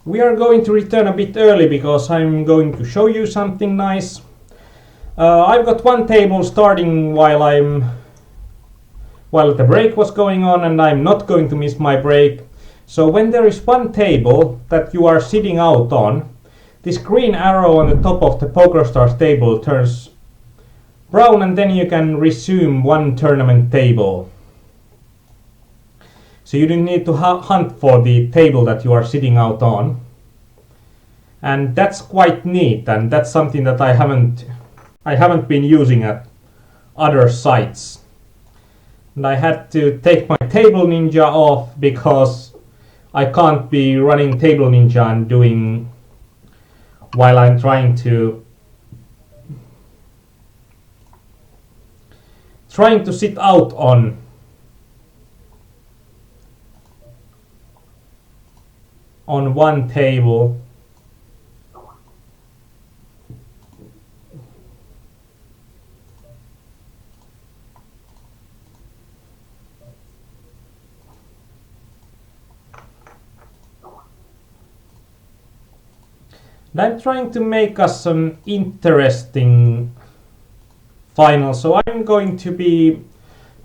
We are going to return a bit early because I'm going to show you something nice. I've got one table starting while the break was going on, and I'm not going to miss my break. So when there is one table that you are sitting out on, this green arrow on the top of the PokerStars table turns brown, and then you can resume one tournament table. So you don't need to hunt for the table that you are sitting out on. And that's quite neat, and that's something that I haven't been using at other sites. And I had to take my Table Ninja off because I can't be running Table Ninja and doing while I'm trying to sit out on one table. And I'm trying to make us an interesting final, so I'm going to be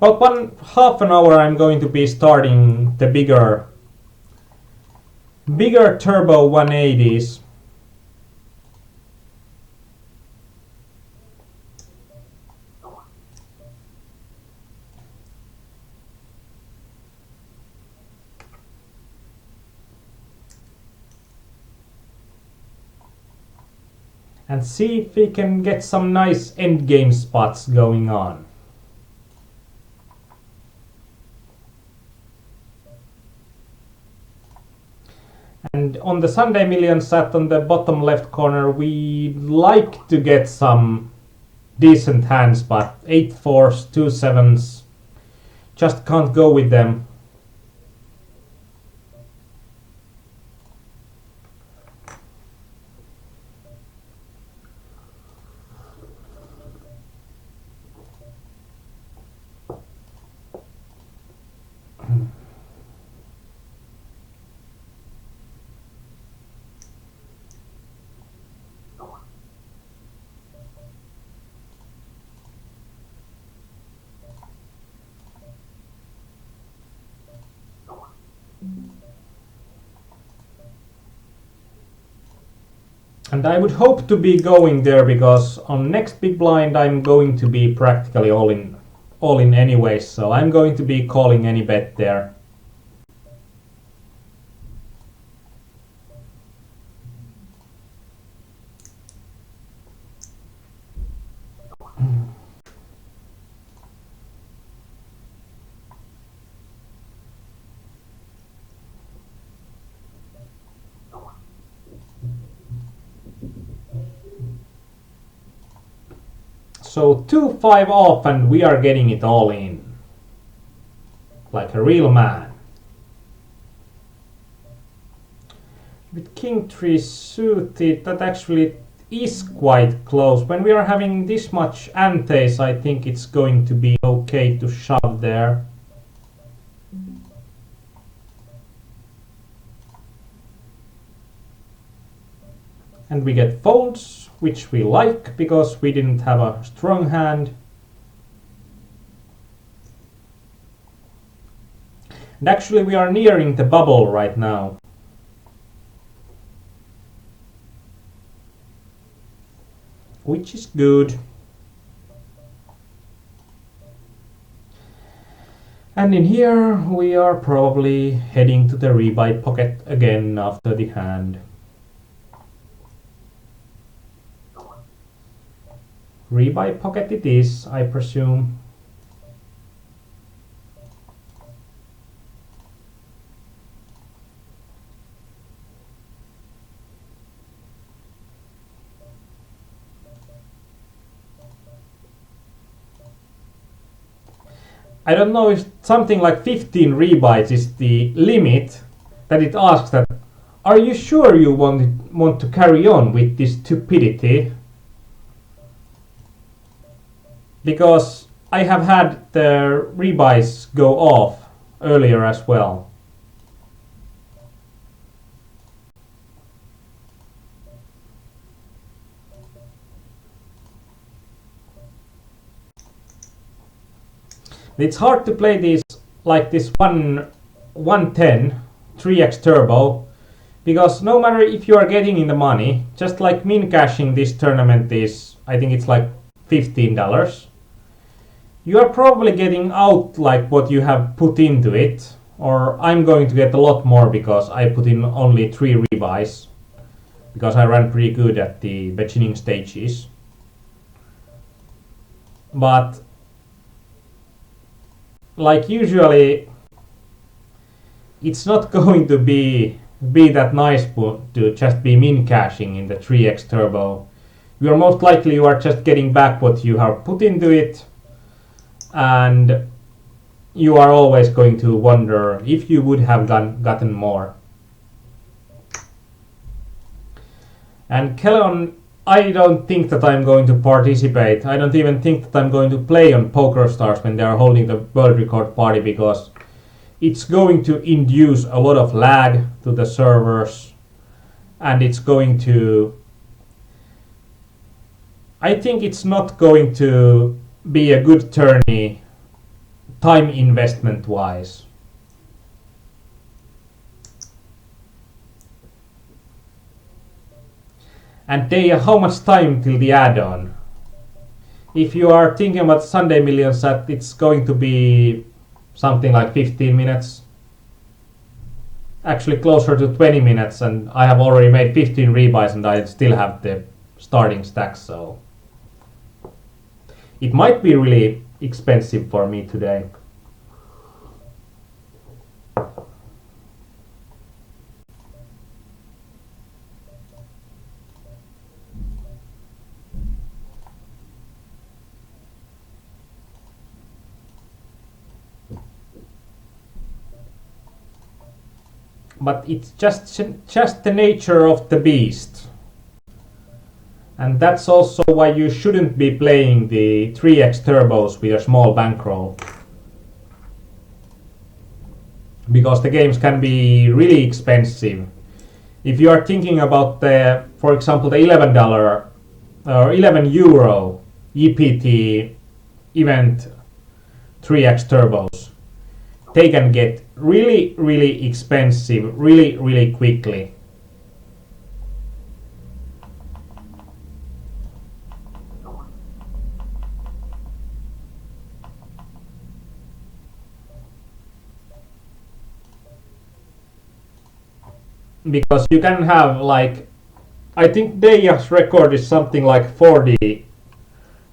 about half an hour. I'm going to be starting the bigger turbo 180s. And see if we can get some nice endgame spots going on. And on the Sunday Million set on the bottom left corner, we like to get some decent hands, but 8 4s, 2 7s, just can't go with them. And I would hope to be going there because on next big blind I'm going to be practically all in anyway, so I'm going to be calling any bet there. So 2-5 off and we are getting it all in. Like a real man. With King 3 suited, that actually is quite close. When we are having this much antes, I think it's going to be okay to shove there. And we get folds, which we like because we didn't have a strong hand. And actually we are nearing the bubble right now. Which is good. And in here we are probably heading to the rebuy pocket again after the hand. Rebuy pocket it is, I presume. I don't know if something like 15 rebuys is the limit that it asks that, are you sure you want to carry on with this stupidity? Because I have had the rebuys go off earlier as well. It's hard to play these like this 110 3x turbo, because no matter if you are getting in the money, just like min cashing this tournament is, I think it's like $15. You are probably getting out like what you have put into it, or I'm going to get a lot more because I put in only 3 rebuys, because I ran pretty good at the beginning stages. But like usually it's not going to be that nice to just be min cashing in the 3x turbo. You are most likely you are just getting back what you have put into it, and you are always going to wonder if you would have gotten more. And Kellon, I don't think that I'm going to participate. I don't even think that I'm going to play on PokerStars when they are holding the world record party, because it's going to induce a lot of lag to the servers, and it's going to... I think it's not going to be a good tourney time investment wise. And Dayah, how much time till the add-on? If you are thinking about Sunday Millions, that it's going to be something like 15 minutes. Actually closer to 20 minutes, and I have already made 15 rebuys and I still have the starting stack, so it might be really expensive for me today. But it's just the nature of the beast. And that's also why you shouldn't be playing the 3x turbos with a small bankroll. Because the games can be really expensive. If you are thinking about the, for example, the $11 or €11 EPT event 3x turbos, they can get really expensive really quickly. Because you can have like, I think Dayah's record is something like 40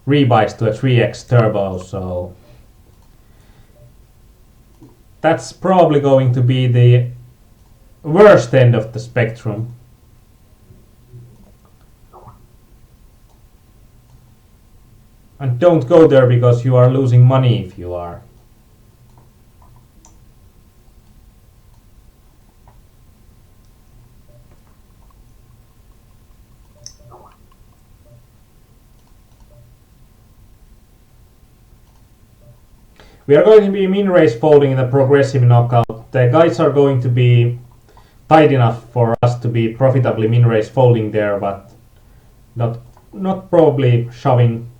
rebuys to a 3x turbo, so that's probably going to be the worst end of the spectrum. And don't go there because you are losing money if you are. We are going to be min raise folding in the progressive knockout. The guys are going to be tight enough for us to be profitably min raise folding there, but not probably shoving.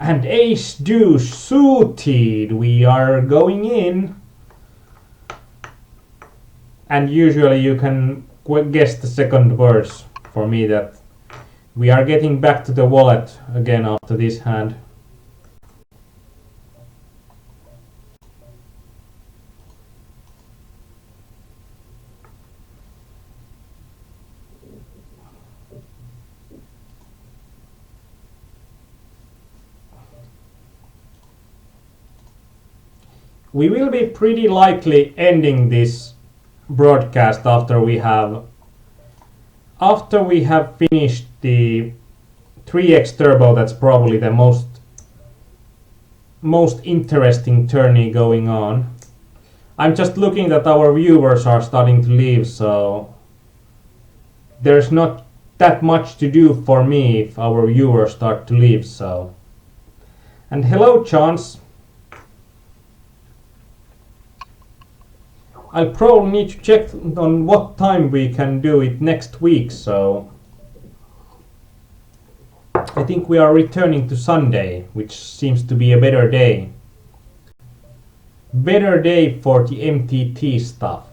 And ace deuce suited, we are going in. And usually you can guess the second words for me that we are getting back to the wallet again after this hand. We will be pretty likely ending this broadcast after we have finished the 3x turbo. That's probably the most interesting tourney going on. I'm just looking that our viewers are starting to leave, so there's not that much to do for me if our viewers start to leave. So, and hello Chance. I'll probably need to check on what time we can do it next week, so I think we are returning to Sunday, which seems to be a better day. Better day for the MTT stuff.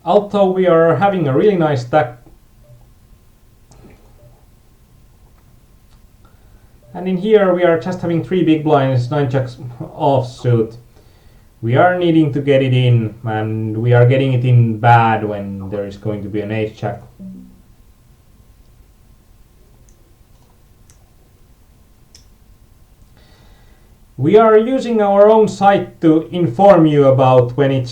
Although we are having a really nice stack, and in here we are just having 3 big blinds, 9 jacks offsuit. We are needing to get it in, and we are getting it in bad when there is going to be an ace jack. We are using our own site to inform you about when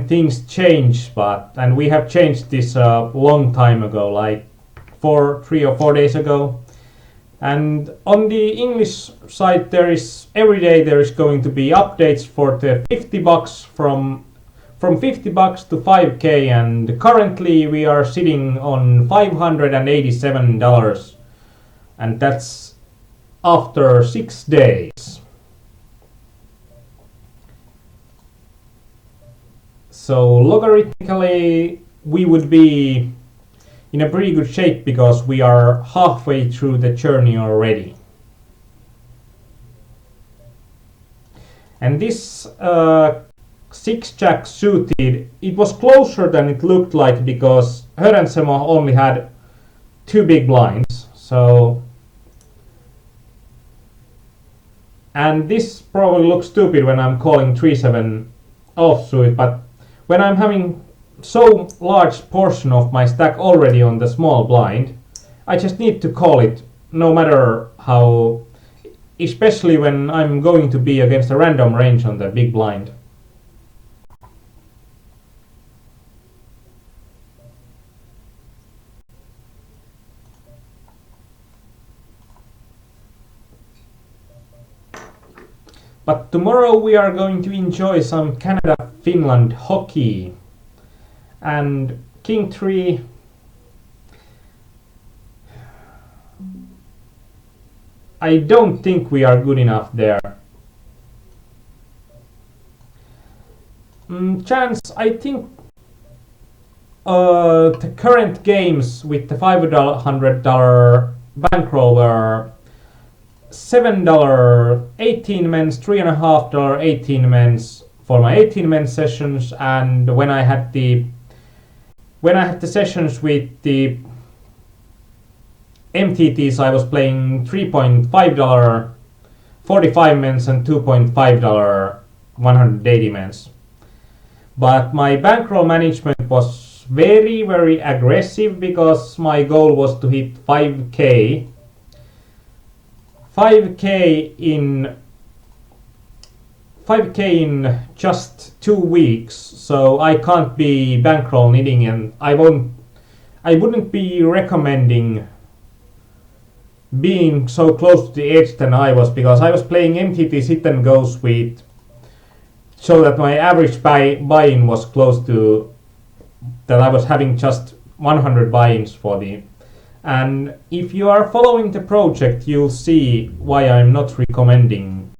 things change, and we have changed this a long time ago, like 3 or 4 days ago. And on the English site, every day there is going to be updates for the $50 from $50 to 5K, and currently we are sitting on $587, and that's after 6 days. So logarithmically we would be in a pretty good shape because we are halfway through the journey already. And this 6-jack suited, it was closer than it looked like because Hörensemo only had 2 big blinds. And this probably looks stupid when I'm calling 3-7 offsuit, but when I'm having so large portion of my stack already on the small blind, I just need to call it no matter how, especially when I'm going to be against a random range on the big blind. But tomorrow we are going to enjoy some Canada-Finland hockey. And King 3, I don't think we are good enough there. Chance, I think the current games with the $500 bankroll were $7 18 men's, $3.50 18 men's for my 18 men's sessions, and when I had the sessions with the MTTs, I was playing $3.50 45 men's and $2.50 180 men's. But my bankroll management was very, very aggressive because my goal was to hit 5K in just 2 weeks, so I can't be bankroll needing, and I wouldn't be recommending being so close to the edge than I was, because I was playing MTT sit and go suite, so that my average buy-in was close to that. I was having just 100 buy-ins for the. And if you are following the project, you'll see why I'm not recommending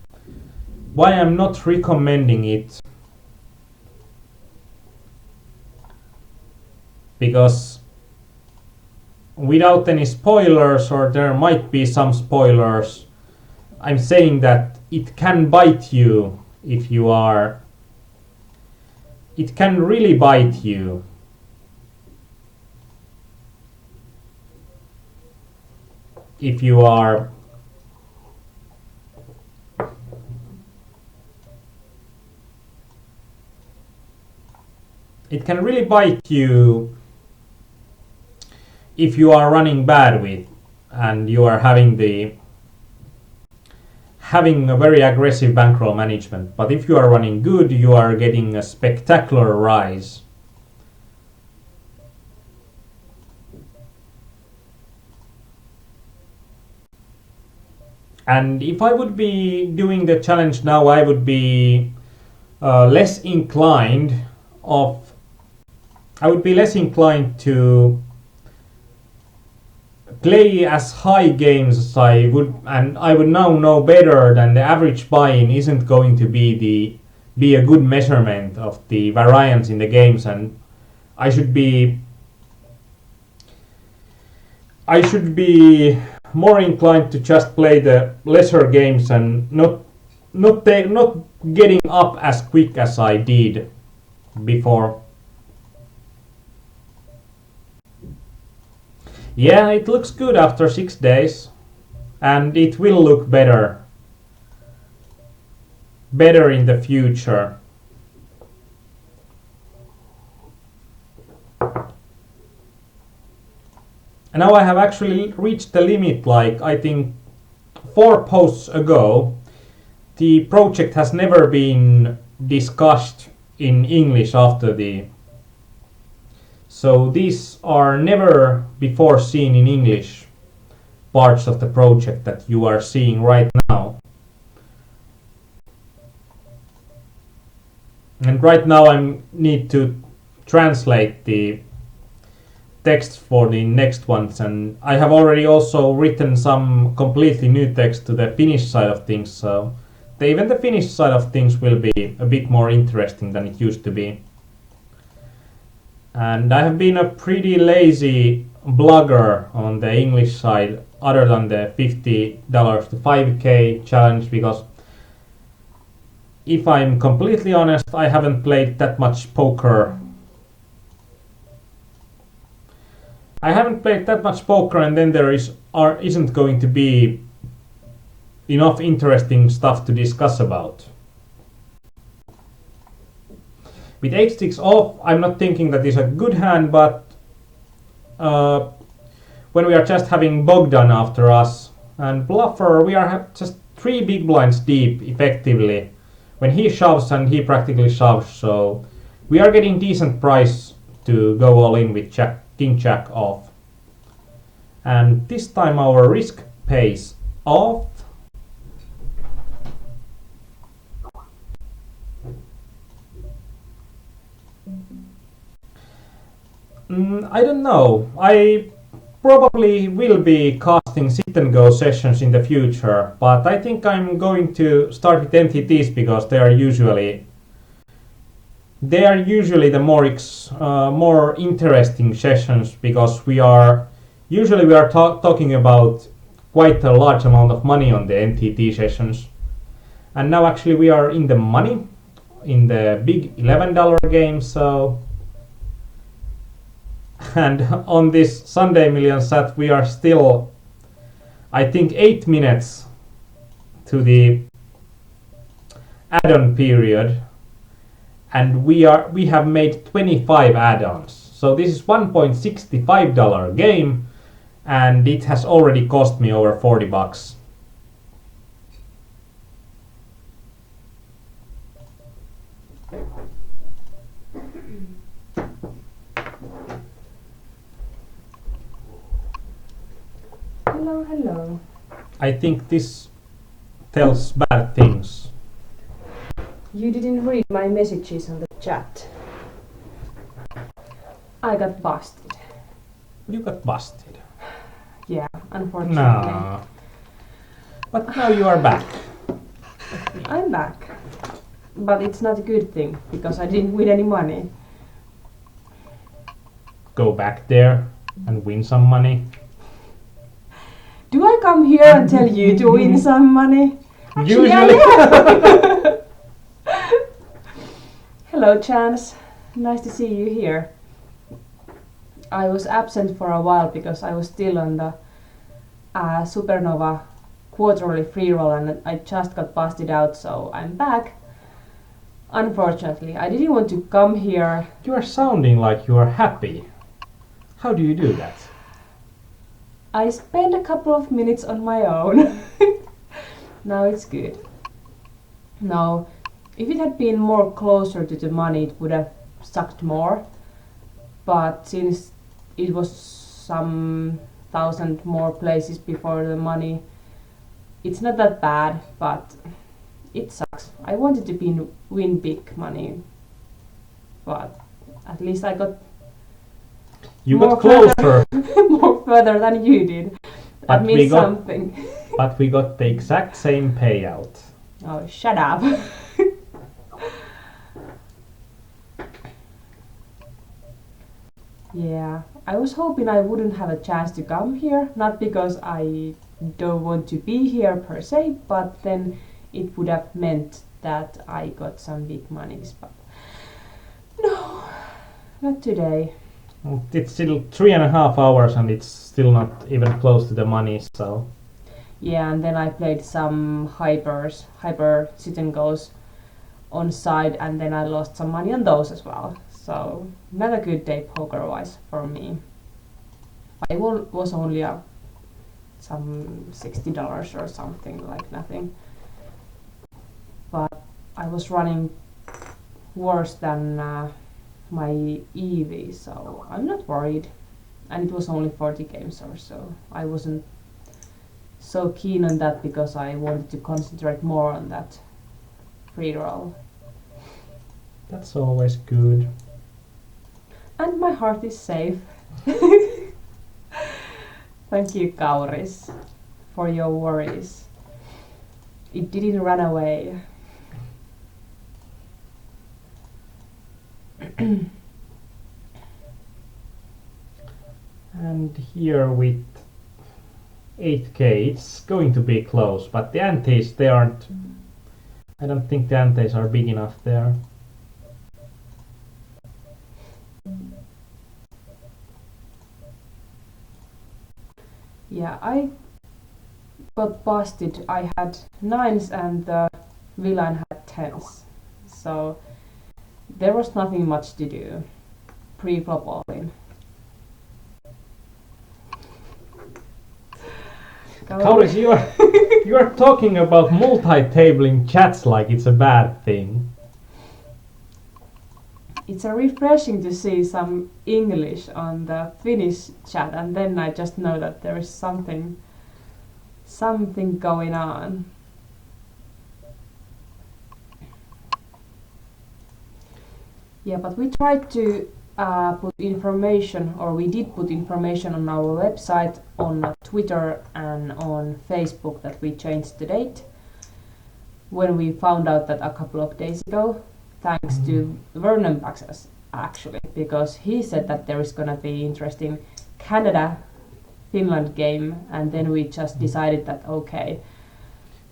it. Because without any spoilers, or there might be some spoilers, I'm saying that it can bite you if you are. It can really bite you. If you are it can really bite you if you are running bad with, and you are having a very aggressive bankroll management. But if you are running good, you are getting a spectacular rise. And if I would be doing the challenge now, I would be less inclined of I would be less inclined to play as high games as I would, and I would now know better than the average buy-in isn't going to be a good measurement of the variance in the games, and I should be more inclined to just play the lesser games and not getting up as quick as I did before. Yeah, it looks good after 6 days, and it will look better in the future. And now I have actually reached the limit, like I think 4 posts ago. The project has never been discussed in English after the... So these are never before seen in English parts of the project that you are seeing right now. And right now I need to translate the text for the next ones, and I have already also written some completely new text to the Finnish side of things, so even the Finnish side of things will be a bit more interesting than it used to be. And I have been a pretty lazy blogger on the English side, other than the $50 to 5k challenge, because if I'm completely honest, I haven't played that much poker. And then there isn't going to be enough interesting stuff to discuss about. With h6 off, I'm not thinking that is a good hand, but when we are just having Bogdan after us and bluffer, we are just 3 big blinds deep effectively when he shoves, and he practically shoves, so we are getting decent price to go all in with King Jack off. And this time our risk pays off. I don't know. I probably will be casting sit and go sessions in the future, but I think I'm going to start with MTTs because they are usually the more interesting sessions, because we are talking about quite a large amount of money on the MTT sessions. And now actually we are in the money in the big $11 game, so... And on this Sunday Million set we are still, I think, 8 minutes to the add-on period, and we have made 25 add-ons. So this is $1.65 game, and it has already cost me over $40. Hello, hello. I think this tells bad things. You didn't read my messages on the chat. I got busted. You got busted. Yeah, unfortunately. No. But now you are back. I'm back. But it's not a good thing, because I didn't win any money. Go back there and win some money. Do I come here and tell you to win some money? Actually, Usually. I am. Hello, Chance. Nice to see you here. I was absent for a while because I was still on the Supernova quarterly free roll, and I just got busted out, so I'm back. Unfortunately, I didn't want to come here. You are sounding like you are happy. How do you do that? I spent a couple of minutes on my own. Now it's good. Now, if it had been more closer to the money, it would have sucked more. But since it was some 1,000 more places before the money, it's not that bad, but it sucks. I wanted to win big money, but at least I got You more got closer, more further than you did. That But means we got- something. but we got the exact same payout. Oh, shut up. Yeah, I was hoping I wouldn't have a chance to come here, not because I don't want to be here per se, but then it would have meant that I got some big monies, but no, not today. It's still 3.5 hours and it's still not even close to the money, so Yeah, and then I played some hyper sit and goes on side, and then I lost some money on those as well. So not a good day poker wise for me. I was only up some $60 or something, like nothing. But I was running worse than my EV, so I'm not worried. And it was only 40 games or so. I wasn't so keen on that because I wanted to concentrate more on that free roll. that's always good. And my heart is safe. Thank you, Kauris, for your worries. It didn't run away. And here with 8k, it's going to be close, but the antes, they aren't. I don't think the antes are big enough there. Yeah, I got busted. I had 9s and the villain had 10s. So there was nothing much to do. Pre-flop all in. Kauris, you are talking about multi-tabling chats like it's a bad thing. It's a refreshing to see some English on the Finnish chat, and then I just know that there is something going on. Yeah, but we tried to put information, or we did put information on our website, on Twitter and on Facebook that we changed the date when we found out that a couple of days ago, thanks to Vernon Baxas actually, because he said that there is gonna be interesting Canada-Finland game, and then we just decided that okay.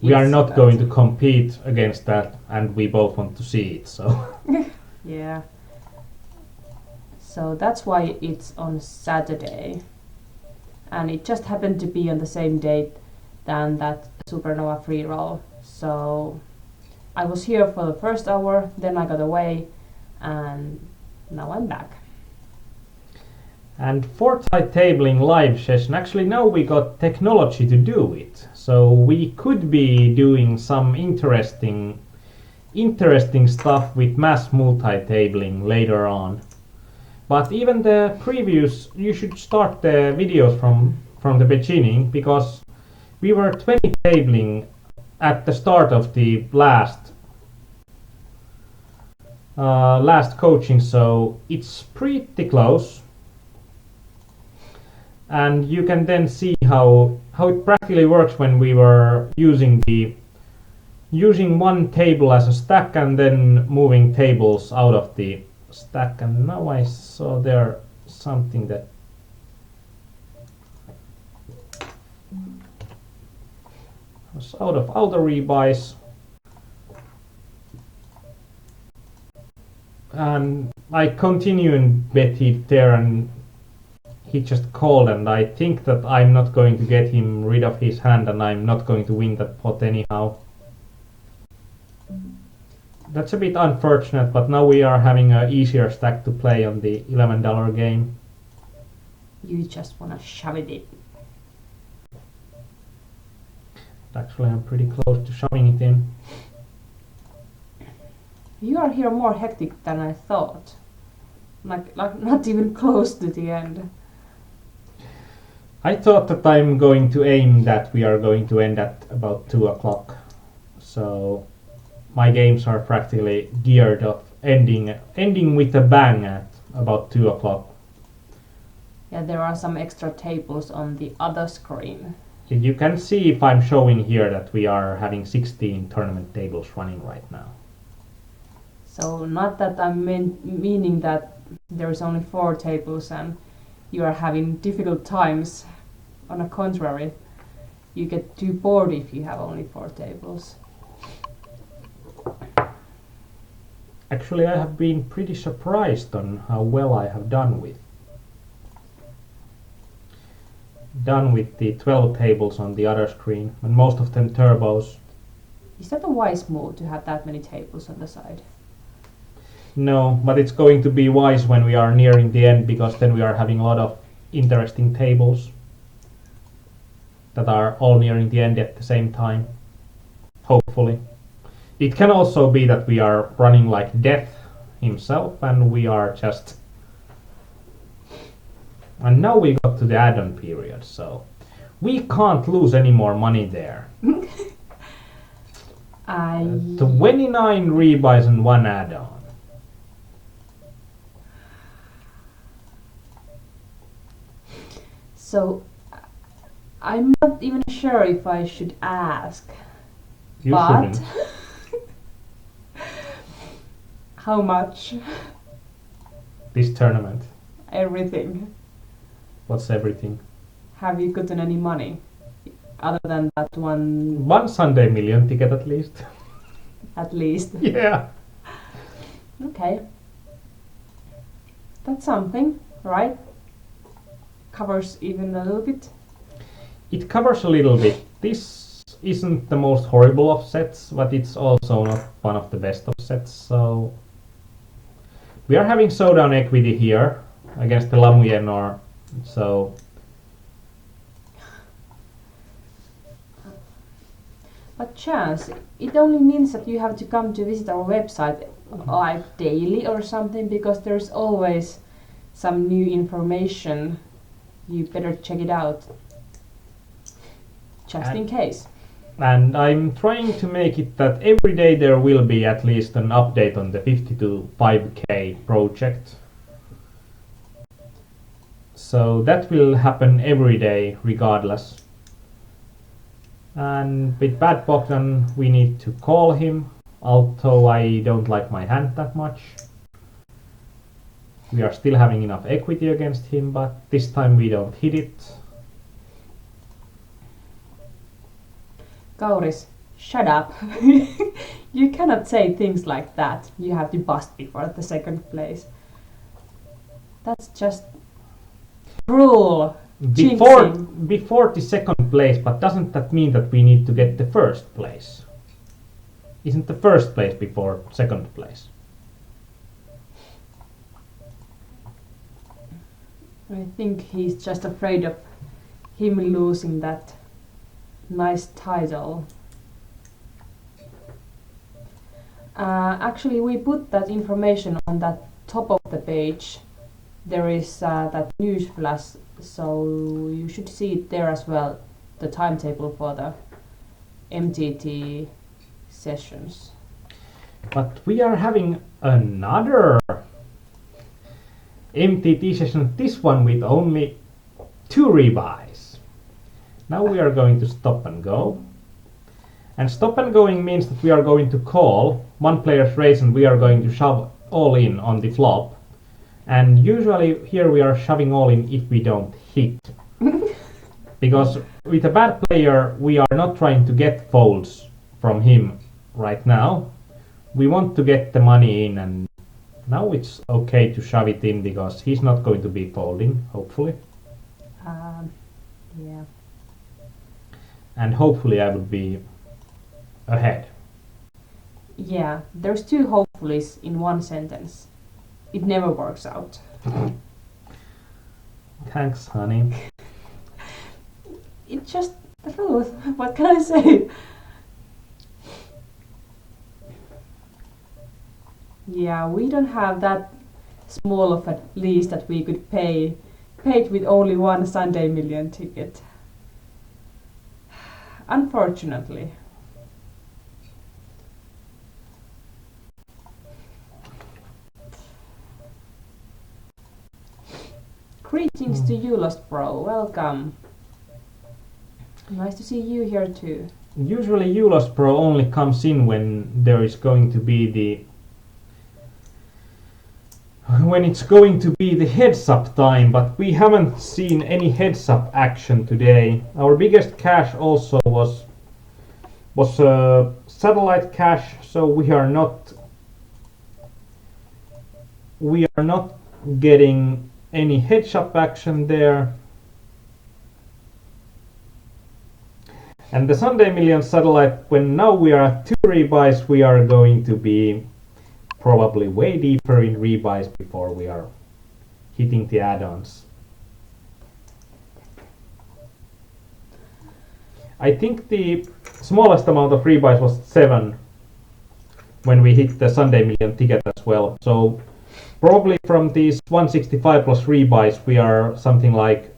We are not going to compete against that, and we both want to see it, so. Yeah. So that's why it's on Saturday. And it just happened to be on the same date than that Supernova free roll. So I was here for the first hour, then I got away, and now I'm back. And Fortnite tabling live session, actually now we got technology to do it. So we could be doing some interesting stuff with mass multi-tabling later on. But even the previews, you should start the videos from the beginning, because we were 20 tabling at the start of the last coaching, so it's pretty close. And you can then see how it practically works when we were using one table as a stack and then moving tables out of the stack. And now I saw there something that was out of auto rebuys, and I continue and bet it there, and he just called, and I think that I'm not going to get him rid of his hand, and I'm not going to win that pot anyhow. That's a bit unfortunate, but now we are having an easier stack to play on the $11 game. You just wanna shove it in. Actually, I'm pretty close to shoving it in. You are here more hectic than I thought. Like not even close to the end. I thought that I'm going to aim that we are going to end at about 2 o'clock. So my games are practically geared of ending with a bang at about 2 o'clock. Yeah, there are some extra tables on the other screen. You can see if I'm showing here that we are having 16 tournament tables running right now. So not that I'm meaning that there's only 4 tables and you are having difficult times. On the contrary, you get too bored if you have only 4 tables. Actually, I have been pretty surprised on how well I have done with the 12 tables on the other screen, and most of them turbos. Is that a wise move to have that many tables on the side? No, but it's going to be wise when we are nearing the end, because then we are having a lot of interesting tables that are all nearing the end at the same time. Hopefully. It can also be that we are running like Death himself and we are just... And now we got to the add-on period, so we can't lose any more money there. 29 rebuys and 1 add-on. So I'm not even sure if I should ask. You but shouldn't. How much? This tournament. Everything. What's everything? Have you gotten any money? Other than that one... One Sunday Million ticket at least. At least. Yeah. Okay. That's something, right? Covers even a little bit. It covers a little bit. This isn't the most horrible of sets, but it's also not one of the best of sets, so... We are having showdown equity here against the Lamuyenor, so... But chance, it only means that you have to come to visit our website like daily or something, because there's always some new information. You better check it out. Just in case. And I'm trying to make it that every day there will be at least an update on the 50 to 5k project. So that will happen every day regardless. And with Bad Bogdan we need to call him, although I don't like my hand that much. We are still having enough equity against him, but this time we don't hit it. Kauris, shut up. You cannot say things like that. You have to bust before the second place. That's just cruel. Before the second place, but doesn't that mean that we need to get the first place? Isn't the first place before second place? I think he's just afraid of him losing that nice title. Actually, we put that information on that top of the page. There is that news flash, so you should see it there as well, the timetable for the MTT sessions. But we are having another MTT session, this one with only 2 rebuys. Now we are going to stop and go. And stop and going means that we are going to call one player's raise and we are going to shove all in on the flop. And usually here we are shoving all in if we don't hit. Because with a bad player we are not trying to get folds from him right now. We want to get the money in, and now it's okay to shove it in because he's not going to be folding, hopefully. Yeah. And hopefully I would be ahead. Yeah, there's 2 hopefullys in one sentence. It never works out. Thanks, honey. It's just the truth. What can I say? Yeah, we don't have that small of a lease that we could pay paid with only one Sunday Million ticket. Unfortunately. Greetings to you, Lost Bro. Welcome. Nice to see you here too. Usually Eulos Pro only comes in when there is going to be the heads up time, but we haven't seen any heads up action today. Our biggest cache also was satellite cache, so we are not getting any heads up action there. And the Sunday Million satellite, when now we are at 2 rebuys, we are going to be probably way deeper in rebuys before we are hitting the add-ons. I think the smallest amount of rebuys was 7 when we hit the Sunday Million ticket as well. So probably from these 165 plus rebuys, we are something like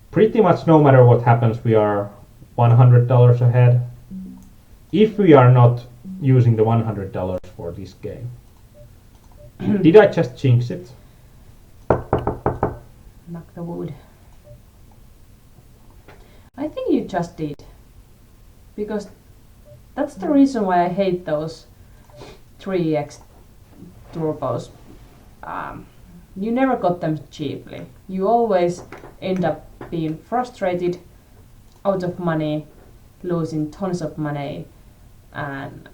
pretty much no matter what happens, we are $100 ahead. If we are not using the $100 for this game. Did I just jinx it? Knock the wood. I think you just did. Because that's the reason why I hate those 3x turbos. You never got them cheaply. You always end up being frustrated, out of money, losing tons of money, and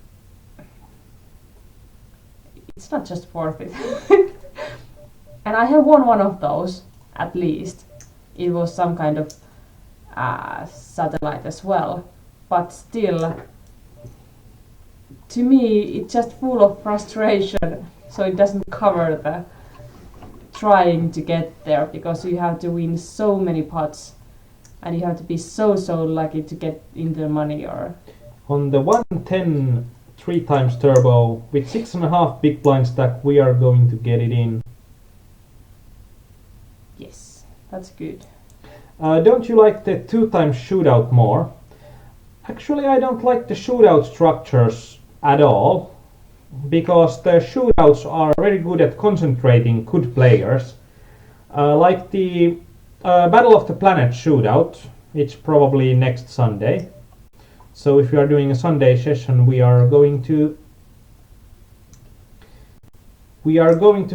it's not just worth it. And I have won one of those, at least. It was some kind of satellite as well, but still, to me, it's just full of frustration, so it doesn't cover the trying to get there, because you have to win so many pots and you have to be so lucky to get in the money. Or on the 110 3 times turbo with 6.5 big blind stack, we are going to get it in. yes, that's good. Don't you like the 2 times shootout more? Actually, I don't like the shootout structures at all, because the shootouts are very good at concentrating good players. Like the Battle of the Planet shootout, it's probably next Sunday. So if you are doing a Sunday session, we are going to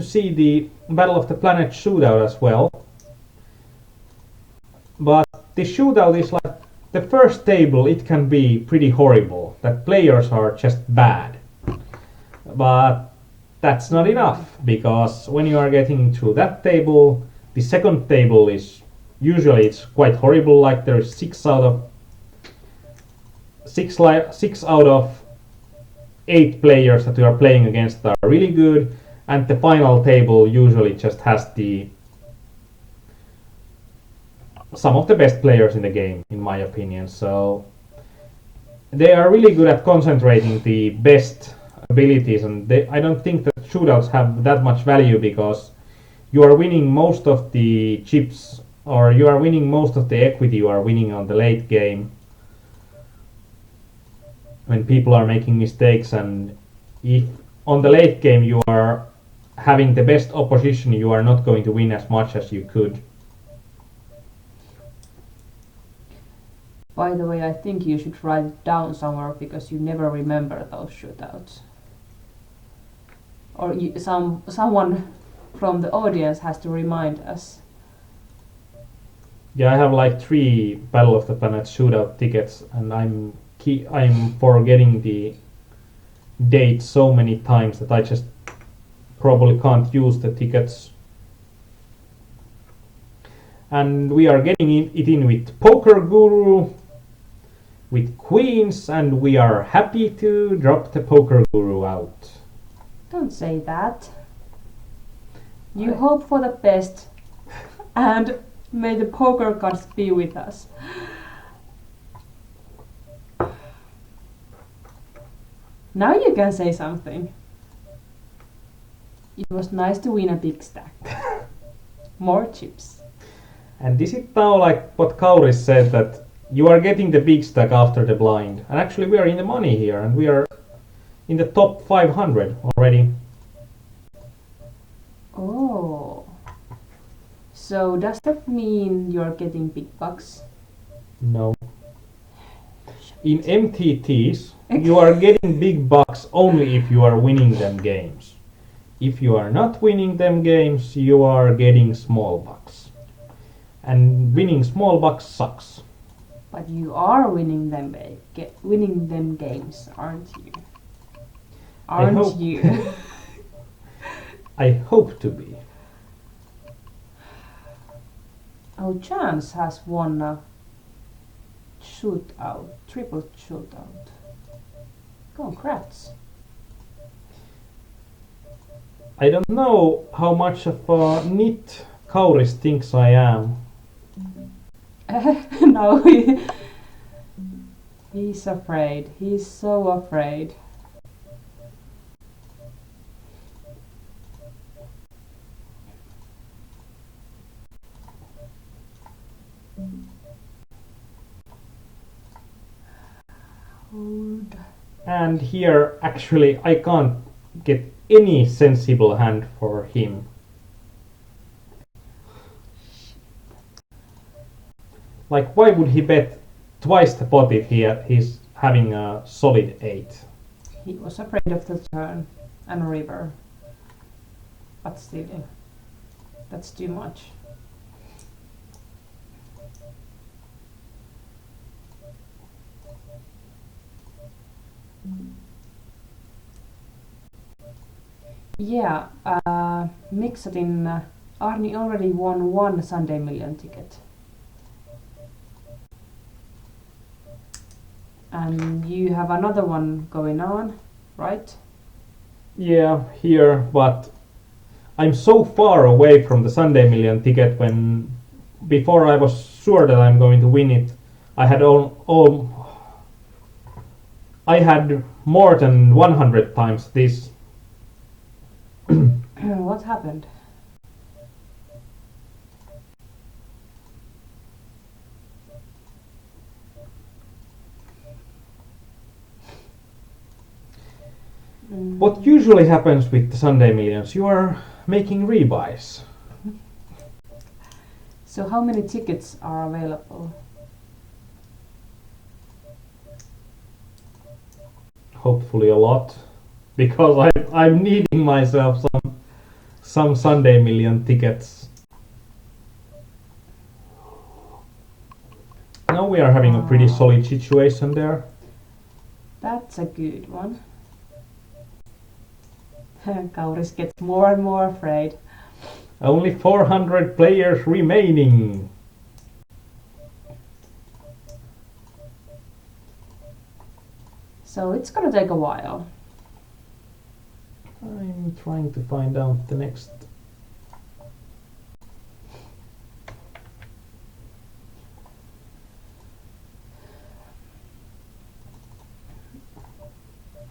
see the Battle of the Planet shootout as well. But the shootout is like the first table, it can be pretty horrible, that players are just bad. But that's not enough, because when you are getting through that table, the second table is usually it's quite horrible, like there is 6 out of 8 players that you are playing against are really good, and the final table usually just has some of the best players in the game, in my opinion. So they are really good at concentrating the best abilities, and I don't think that shootouts have that much value, because you are winning most of the chips, or you are winning most of the equity you are winning on the late game when people are making mistakes. And if on the late game you are having the best opposition, you are not going to win as much as you could. By the way, I think you should write it down somewhere, because you never remember those shootouts. Or someone from the audience has to remind us. Yeah, I have like 3 Battle of the Planet shootout tickets, and I'm forgetting the date so many times that I just probably can't use the tickets. And we are getting it in with Poker Guru, with Queens, and we are happy to drop the Poker Guru out. Don't say that. You hope for the best, and may the poker gods be with us. Now you can say something. It was nice to win a big stack. More chips. And is it now like what Kauris said, that you are getting the big stack after the blind? And actually we are in the money here, and we are in the top 500 already. Oh. So does that mean you're getting big bucks? No. In MTTs, you are getting big bucks only if you are winning them games. If you are not winning them games, you are getting small bucks. And winning small bucks sucks. But you are winning them games, aren't you? Aren't you? I hope to be. Oh, Chance has won a shootout, triple shootout. Congrats. I don't know how much of a nit Kauris thinks I am. No, he's afraid. He's so afraid. Hold. And here actually I can't get any sensible hand for him. Like, why would he bet twice the pot if he's having a solid 8? He was afraid of the turn and river. But still, that's too much. Yeah, Mixed in Arni already won one Sunday Million ticket. And you have another one going on, right? Yeah, here, but I'm so far away from the Sunday Million ticket when before I was sure that I'm going to win it, I had I had more than 100 times this. What happened? What usually happens with the Sunday Millions, you are making rebuys. So how many tickets are available? Hopefully a lot, because I'm needing myself some Sunday Million tickets. Now we are having a pretty solid situation there. That's a good one. Kauris gets more and more afraid. Only 400 players remaining. So it's gonna take a while. I'm trying to find out the next.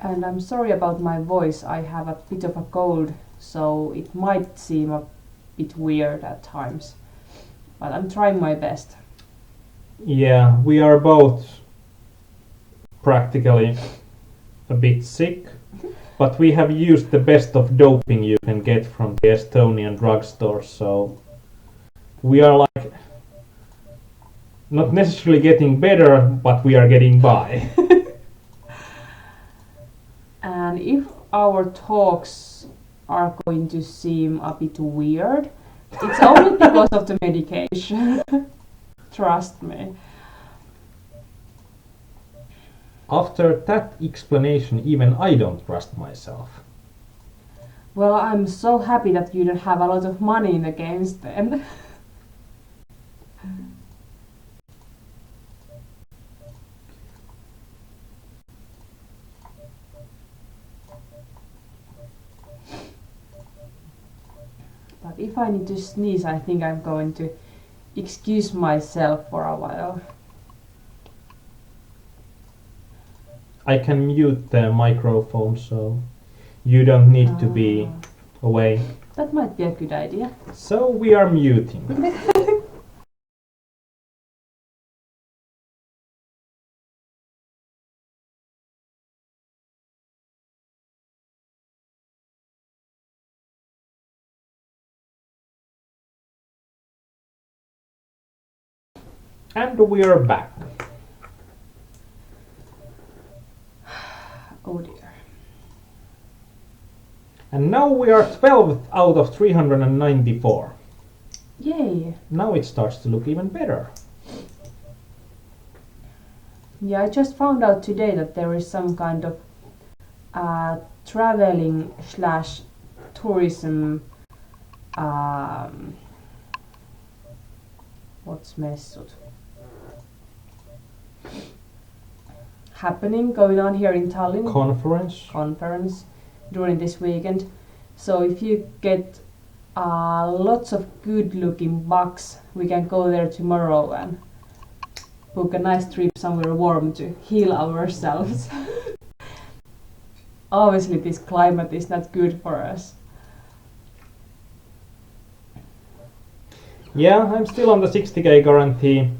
And I'm sorry about my voice, I have a bit of a cold, so it might seem a bit weird at times. But I'm trying my best. Yeah, we are both practically a bit sick, but we have used the best of doping you can get from the Estonian drugstore, so we are like not necessarily getting better, but we are getting by. And if our talks are going to seem a bit weird, it's only because of the medication. Trust me. After that explanation, even I don't trust myself. Well, I'm so happy that you don't have a lot of money in the games then. But if I need to sneeze, I think I'm going to excuse myself for a while. I can mute the microphone, so you don't need to be away. That might be a good idea. So we are muting. And we are back. Oh dear. And now we are 12th out of 394. Yay! Now it starts to look even better. Yeah, I just found out today that there is some kind of traveling slash tourism what's messut happening going on here in Tallinn. Conference during this weekend. So if you get lots of good looking bucks, we can go there tomorrow and book a nice trip somewhere warm to heal ourselves. Obviously this climate is not good for us. Yeah, I'm still on the 60k guarantee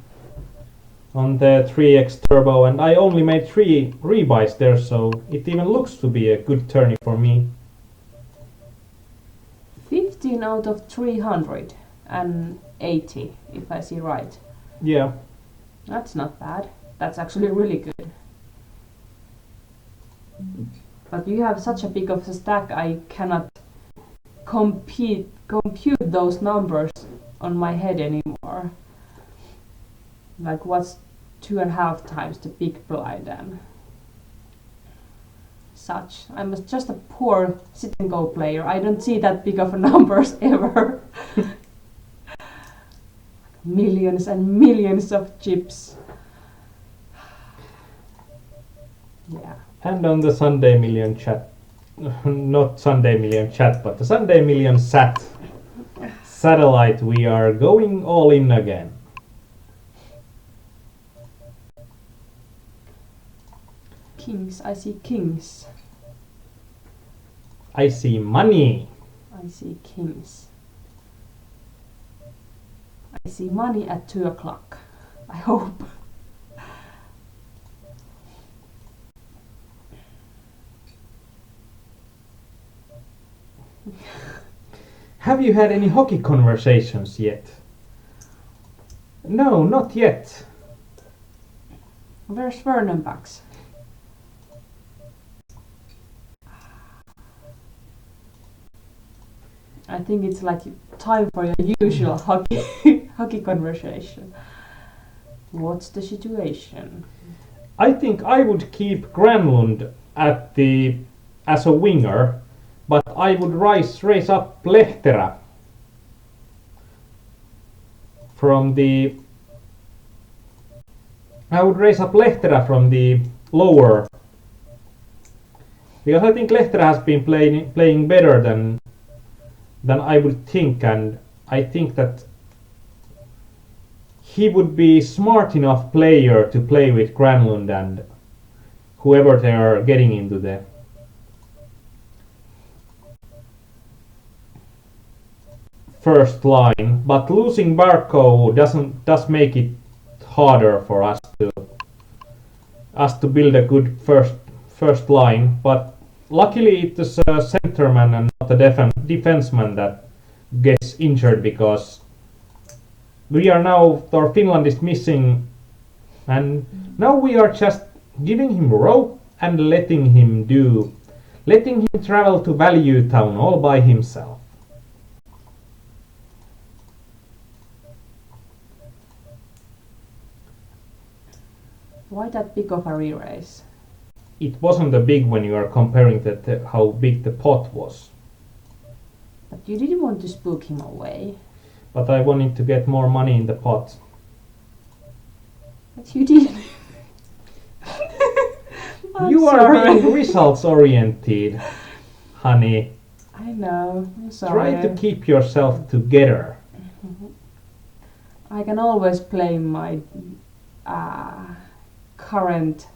on the 3x turbo, and I only made 3 rebuys there, so it even looks to be a good tourney for me. 15 out of 380, if I see right. Yeah. That's not bad. That's actually really good. But you have such a big of a stack, I cannot compute those numbers on my head anymore. Like what's 2.5 times the big blind and such. I'm just a poor sit and go player. I don't see that big of numbers ever. Millions and millions of chips. Yeah. And on the Sunday Million chat, not Sunday Million chat, but the Sunday Million satellite, we are going all in again. Kings, I see kings. I see money. I see kings. I see money at 2 o'clock. I hope. Have you had any hockey conversations yet? No, not yet. Where's Vernonbachs? I think it's like time for your usual hockey conversation. What's the situation? I think I would keep Granlund as a winger, but I would raise up Lehterä from the lower, because I think Lehterä has been playing better than I would think, and I think that he would be smart enough player to play with Granlund and whoever they are getting into the first line. But losing Barkov does make it harder for us to build a good first line. But luckily it is a centerman and not a defenseman that gets injured, because Finland is missing, and now we are just giving him rope and letting him travel to Value Town all by himself. Why that big of a re-raise? It wasn't a big when you are comparing how big the pot was. But you didn't want to spook him away. But I wanted to get more money in the pot. But you didn't. You are being results oriented, honey. I know. I'm sorry. Try to keep yourself together. I can always play my current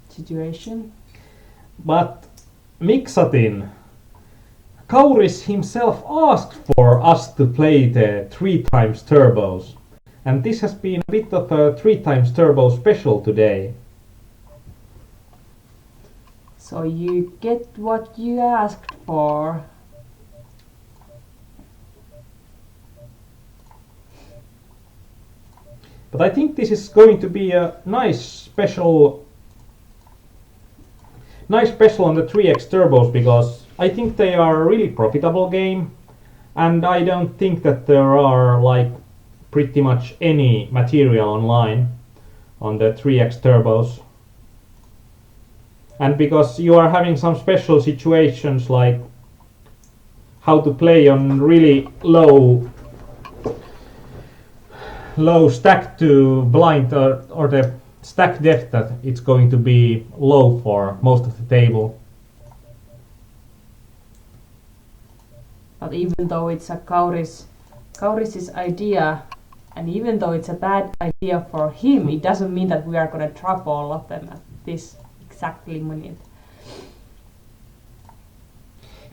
situation. But Miksatin, Kauris himself asked for us to play the 3 times turbos, and this has been a bit of a 3 times turbo special today. So you get what you asked for. But I think this is going to be a nice special on the 3x turbos, because I think they are a really profitable game, and I don't think that there are like pretty much any material online on the 3x turbos. And because you are having some special situations like how to play on really low stack to blind, or the stack depth that it's going to be low for most of the table. But even though it's a Kauris's idea, and even though it's a bad idea for him, it doesn't mean that we are going to drop all of them at this exactly minute.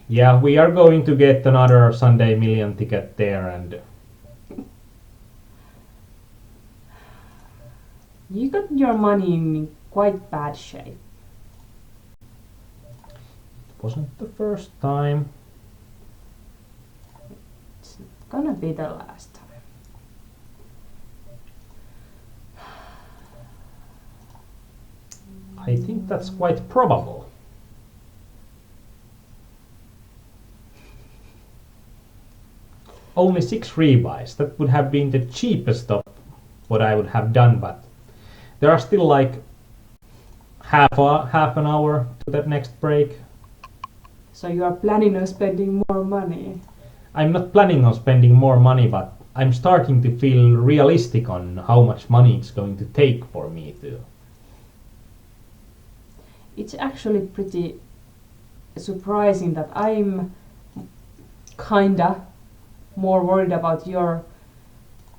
Yeah, we are going to get another Sunday Million ticket there, and you got your money in quite bad shape. it wasn't the first time. It's gonna be the last time. I think that's quite probable. Only 6 rebuys. That would have been the cheapest of what I would have done, but there are still like half an hour to that next break. So you are planning on spending more money? I'm not planning on spending more money, but I'm starting to feel realistic on how much money it's going to take for me to. It's actually pretty surprising that I'm kinda more worried about your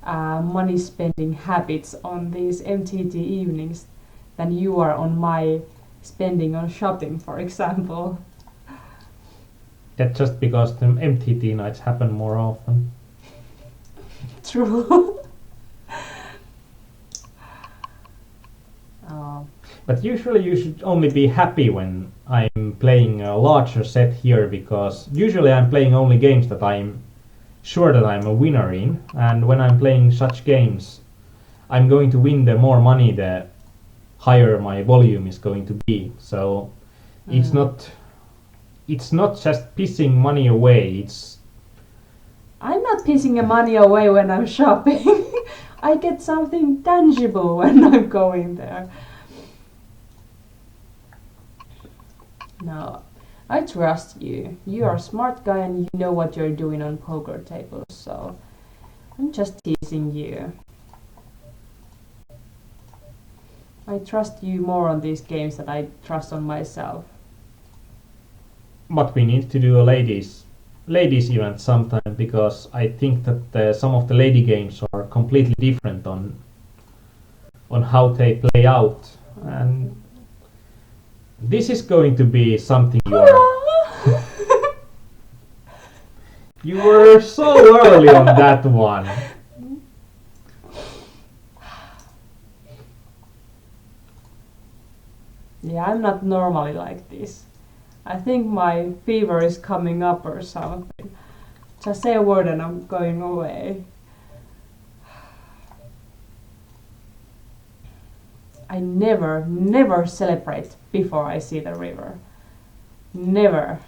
money spending habits on these MTT evenings than you are on my spending on shopping, for example. That's just because the MTT nights happen more often. True. Oh. But usually you should only be happy when I'm playing a larger set here, because usually I'm playing only games that I'm sure that I'm a winner in, and when I'm playing such games I'm going to win. The more money, the higher my volume is going to be. So it's not just pissing money away. I'm not pissing the money away when I'm shopping. I get something tangible when I'm going there. No, I trust you. You are a smart guy and you know what you're doing on poker tables, so I'm just teasing you. I trust you more on these games than I trust on myself. But we need to do a ladies event sometime, because I think that some of the lady games are completely different on how they play out, and this is going to be something you were so early on that one. Yeah, I'm not normally like this. I think my fever is coming up or something. Just say a word and I'm going away. I never celebrate before I see the river. Never.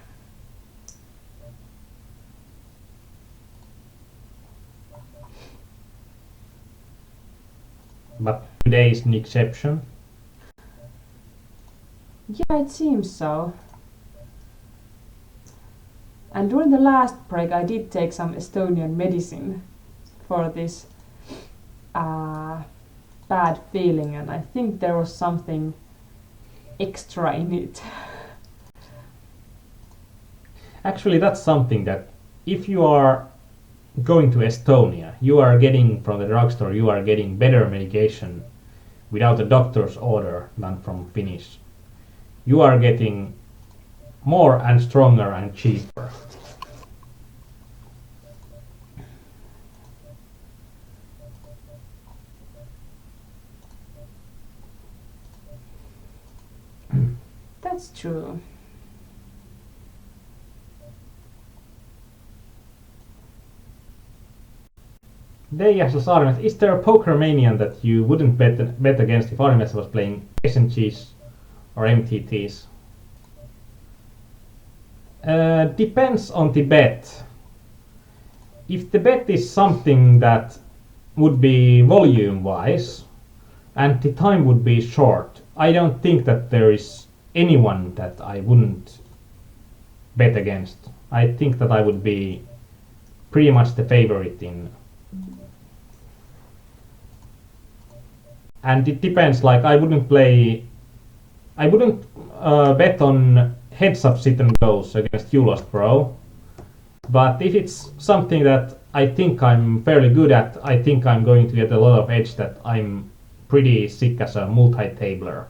But today is an exception. Yeah, it seems so. And during the last break I did take some Estonian medicine for this bad feeling, and I think there was something extra in it. Actually, that's something that if you are going to Estonia, you are getting from the drugstore, you are getting better medication without a doctor's order than from Finnish. You are getting more and stronger and cheaper. That's true. Dayah says Aarnimetsa, is there a poker manian that you wouldn't bet against if Aarnimetsa was playing SMGs or MTTs? Depends on the bet. If the bet is something that would be volume-wise and the time would be short, I don't think that there is anyone that I wouldn't bet against. I think that I would be pretty much the favorite in. And it depends, like I wouldn't bet on heads-up sit and goes against You Lost Bro. But if it's something that I think I'm fairly good at, I think I'm going to get a lot of edge that I'm pretty sick as a multi-tabler.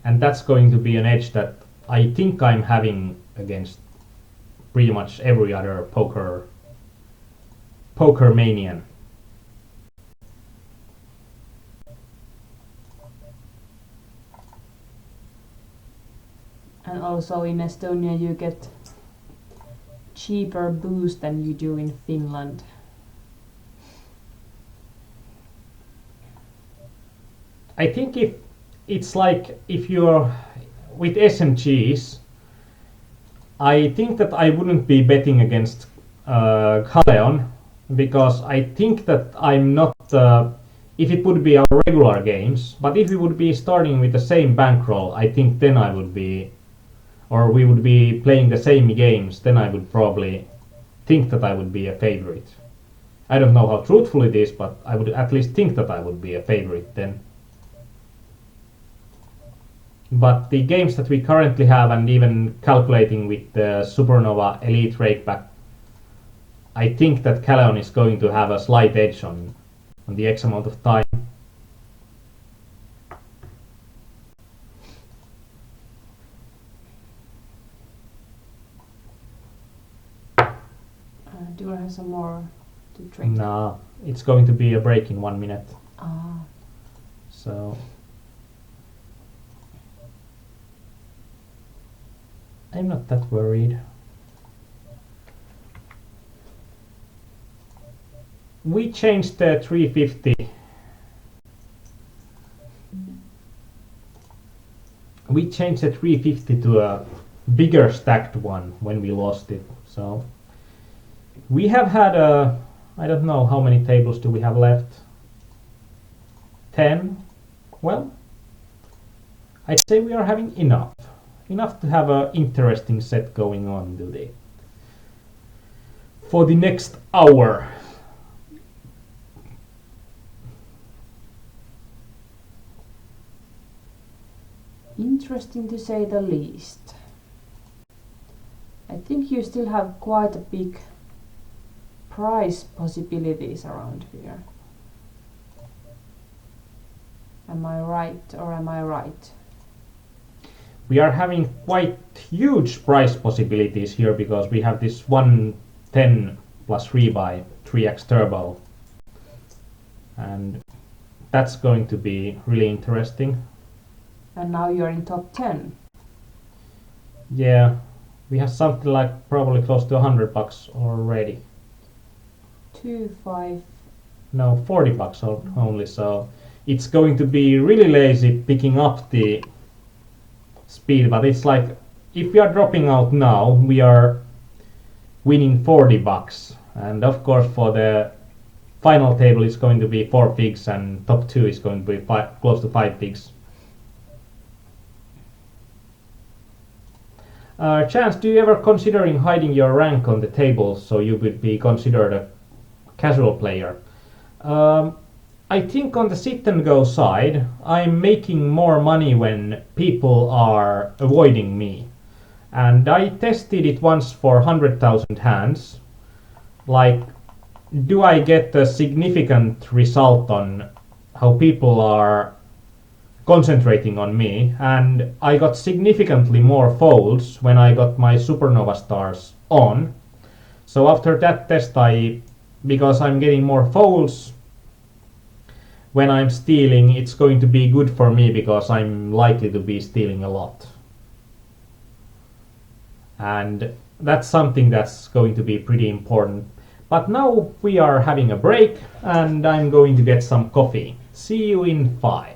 And that's going to be an edge that I think I'm having against pretty much every other poker manian. And also in Estonia you get cheaper booze than you do in Finland. I think if you're with SMGs, I think that I wouldn't be betting against Kaleon, because I think that I'm not, if it would be our regular games, but if we would be starting with the same bankroll, I think then I would be, or we would be playing the same games, then I would probably think that I would be a favorite. I don't know how truthful it is, but I would at least think that I would be a favorite then. But the games that we currently have, and even calculating with the Supernova Elite Rakeback, I think that Kaleon is going to have a slight edge on the X amount of time. Do I have some more to drink? Nah, it's going to be a break in 1 minute. Ah. So I'm not that worried. We changed the 350. We changed the 350 to a bigger stacked one when we lost it. So we have had I don't know how many tables do we have left. 10? Well, I'd say we are having enough. Enough to have an interesting set going on today. For the next hour. Interesting to say the least. I think you still have quite a big prize possibilities around here. Am I right or am I right? We are having quite huge price possibilities here because we have this 110 plus 3 by 3x turbo. And that's going to be really interesting. And now you're in top 10. Yeah, we have something like probably close to $100 already. 2-5. No, $40 only, so it's going to be really lazy picking up the speed, but it's like if we are dropping out now, we are winning $40, and of course for the final table it's going to be 4 pigs, and top 2 is going to be close to 5 pigs. Chance, do you ever considering hiding your rank on the table so you would be considered a casual player? I think on the sit and go side, I'm making more money when people are avoiding me. And I tested it once for 100,000 hands. Like, do I get a significant result on how people are concentrating on me? And I got significantly more folds when I got my Supernova stars on. So after that test, because I'm getting more folds, when I'm stealing, it's going to be good for me because I'm likely to be stealing a lot. And that's something that's going to be pretty important. But now we are having a break and I'm going to get some coffee. See you in 5.